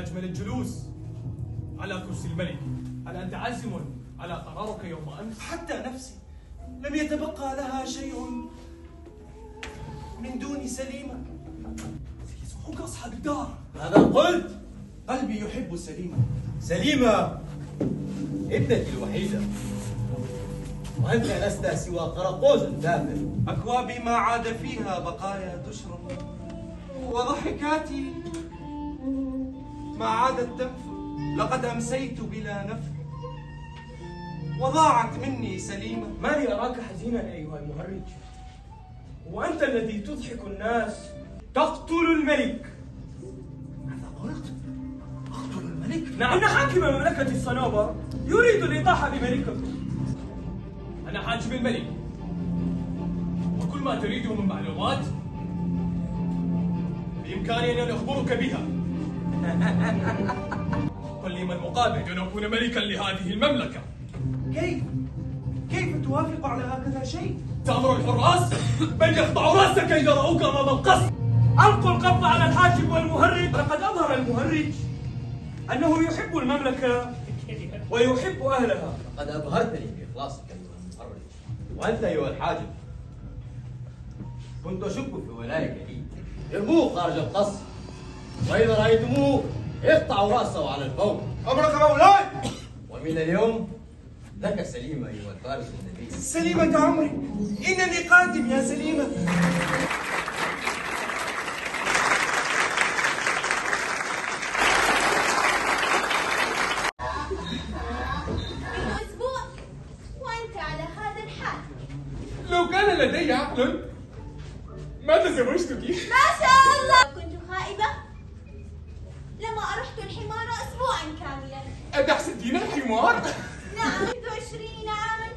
ما أجمل الجلوس على كرسي الملك. هل أنت عازم على قرارك يوم أمس؟ حتى نفسي لم يتبقى لها شيء من دون سليمة. سيزعج أصحاب الدار. ماذا قلت؟ قلبي يحب سليمة. سليمة ابنتي الوحيدة، وأنت لست سوى قرقوز تافه. أكوابي ما عاد فيها بقايا تشرب، وضحكاتي ما عادت تنفر. لقد أمسيت بلا نفر وضاعت مني سليمة. ما لي أراك حزينا أيها المهرج، وأنت الذي تضحك الناس تقتل الملك. ماذا قلت؟ أقتل الملك؟ نعم، إن حاكم مملكة الصنوبر يريد الإطاحة بملككم. أنا حاجب الملك، وكل ما تريده من معلومات بإمكاني أن أخبرك بها. قل لي ما المقابل أن أكون ملكا لهذه المملكة؟ كيف توافق على هكذا شيء؟ تأمر الحراس بل يقطع رأسك إذا رأوك أمام القصر. ألقوا القبض على الحاجب والمهرج. لقد أظهر المهرج أنه يحب المملكة ويحب أهلها. قد أبهرتني بإخلاصك أيها المهرج، وأنت أيها الحاجب كنت أشك في ولائك لي. ارموه خارج القصر، وإذا رأيتموه اقطعوا رأسه على الفور. أمرك مولاي. ومن اليوم لك سليمة أيها الفارس النبي. سليمة عمري، إنني قادم يا سليمة. أسبوع وأنت على هذا الحال. لو كان لدي عقل ما تزوجتك. ما شاء الله. كنت خائبة لما أرحت الحمار أسبوعا كاملا. أتحسدين الحمار؟ نعم، منذ 20 عاما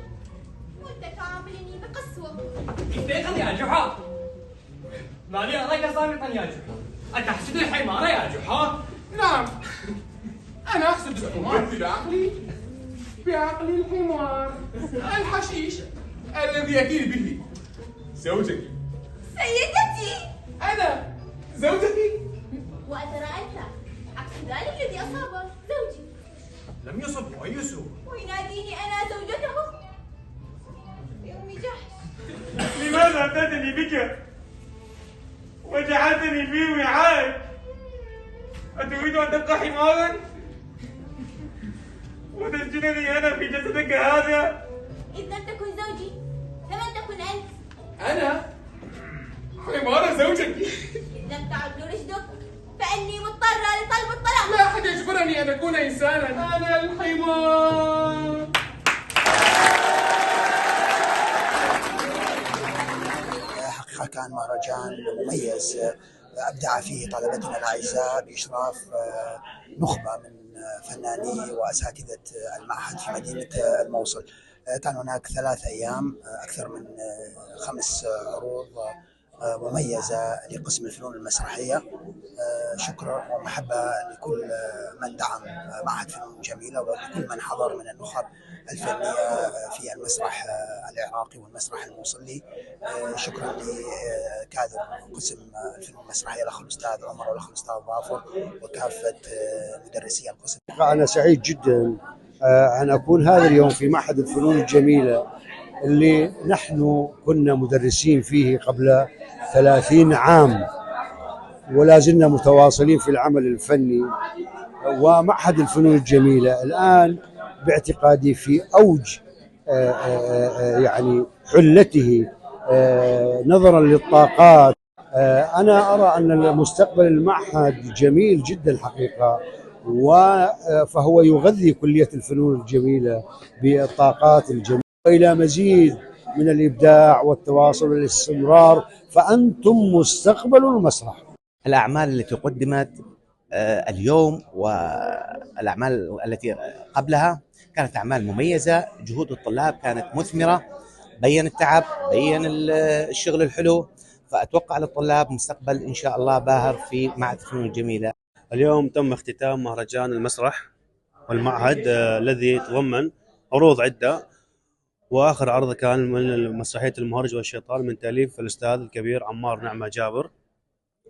كنت تعاملني بقسوة. استيقظ يا جحا. ما لي أراك صامتا يا جحا. أتحسد الحمار يا جحا؟ نعم، أنا أحسد الحمار بعقل الحمار الحشيش الذي أتي به. زوجتي. سيدتي. أنا زوجتي. وأترى أنت عكس ذلك الذي أصاب زوجي، لم يصب أي سوء. ويناديني أنا زوجته بأم جحش. لماذا أتيتني بك وجعلتني في وعاء؟ أتريد أن تبقى حمارا وتسجنني أنا في جسدك هذا؟ إذ لم تكن زوجي فمن تكن أنت؟ أنا حمار زوجتي. إذ لم تعد رشدك فإني مضطرة لطلب الطلاق. لا أحد يجبرني أن أكون إنسانا. أنا الحمار. حقيقة كان مهرجان مميز أبدع فيه طلبتنا الأعزاء بإشراف نخبة من فناني وأساتذة المعهد في مدينة الموصل. كان هناك 3 أيام، أكثر من 5 عروض مميزة لقسم الفنون المسرحية. شكرا ومحبة لكل من دعم معهد فنون جميلة ولكل من حضر من النخب الفنية في المسرح العراقي والمسرح الموصلي. شكرا لكادر قسم الفنون المسرحية الأخ الأستاذ عمر والأخ الأستاذ ظافر وكافة مدرسي القسم. أنا سعيد جدا أن أكون هذا اليوم في معهد الفنون الجميلة اللي نحن كنا مدرسين فيه قبل 30 عام، ولا زلنا متواصلين في العمل الفني. ومعهد الفنون الجميلة الآن باعتقادي في أوج يعني حلته نظرا للطاقات. أنا أرى أن مستقبل المعهد جميل جدا الحقيقة، فهو يغذي كلية الفنون الجميلة بالطاقات الجميلة إلى مزيد من الإبداع والتواصل والاستمرار، فأنتم مستقبل المسرح. الأعمال التي قدمت اليوم والأعمال التي قبلها كانت أعمال مميزة. جهود الطلاب كانت مثمرة، بين التعب، بين الشغل الحلو، فأتوقع للطلاب مستقبل إن شاء الله باهر في معهد الفنون الجميلة. اليوم تم اختتام مهرجان المسرح والمعهد الذي تضمن عروض عدة، وآخر عرض كان من مسرحية المهرج والشيطان من تأليف الأستاذ الكبير عمار نعمة جابر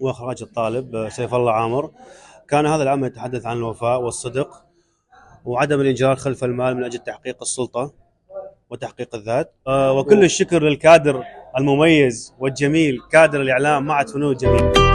وإخراج الطالب سيف الله عامر. كان هذا العمل يتحدث عن الوفاء والصدق وعدم الانجرار خلف المال من اجل تحقيق السلطه وتحقيق الذات. وكل الشكر للكادر المميز والجميل كادر الاعلام معهد فنون الجميل.